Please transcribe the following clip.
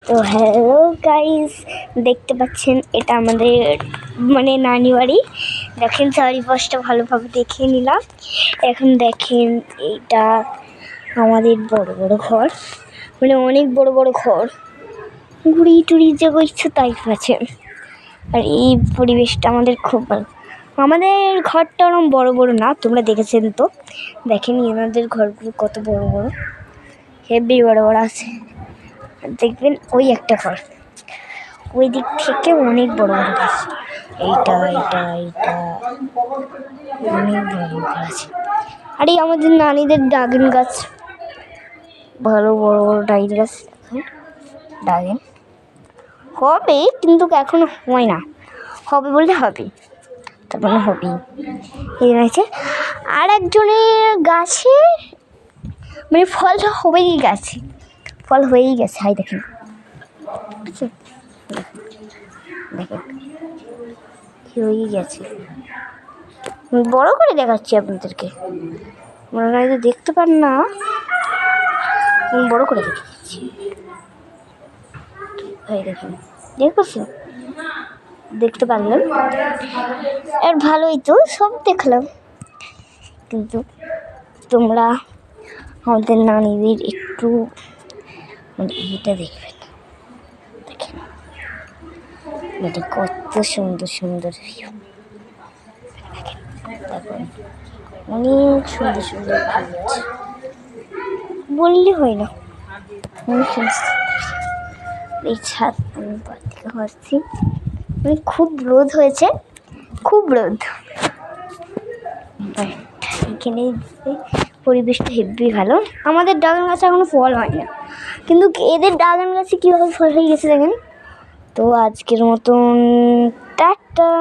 তো hello guys, দেখতে পাচ্ছেন এটা আমাদের মানে নানি বাড়ি। দেখেন চারিপাশটা ভালোভাবে দেখিয়ে নিলাম। এখন দেখেন এইটা আমাদের বড় বড় ঘর, মানে অনেক বড় বড় ঘর, ঘুরি টুরি যে ইচ্ছে তাই আছে। আর এই পরিবেশটা আমাদের খুব ভালো। আমাদের ঘরটা ওরকম বড় বড় না, তোমরা দেখেছেন তো, দেখেন এনাদের ঘরগুলো কত বড় বড়, হেভি বড় বড় আছে। দেখবেন ওই একটা ঘর, ওই দিক থেকে অনেক বড় বড় গাছ, এইটা এইটা এইটা অনেক বড় বড় ঘর আছে। আর এই আমাদের নানিদের ড্রাগন গাছ, ভালো বড় বড় ড্রাগন গাছ। ড্রাগন হবে কিন্তু এখনো হয় না, হবে বললে হবে, তারপরে হবেই। এই রয়েছে আর একজনের গাছে, মানে ফল হবেই গেছে, ফল হয়েই গেছে। হাই দেখেন, দেখেন হয়েই গেছে। বড় করে দেখাচ্ছি আপনাদেরকে, মনে হয় তো দেখতে পান না, বড় করে দেখাচ্ছি। হাই দেখেন, দেখছেন, দেখতে পারলাম। আর ভালোই তো সব দেখলাম, কিন্তু তোমরা আমাদের নানিদের একটু মানে এটা দেখবেন। দেখেন এটা কত সুন্দর সুন্দর ভিউ, তারপর অনেক সুন্দর সুন্দর ভিউ আছে, বললে হয় না। এই ছাদ আমি থেকে হচ্ছি, মানে খুব রোদ হয়েছে, খুব রোদ। এখানে পরিবেশটা হেব্বি ভালো। আমাদের ড্রাগন গাছে এখনো ফল হয় না, কিন্তু এদের ড্রাগন গাছে কীভাবে ফল হয়ে গেছে দেখেন। তো আজকের মতন টাটা।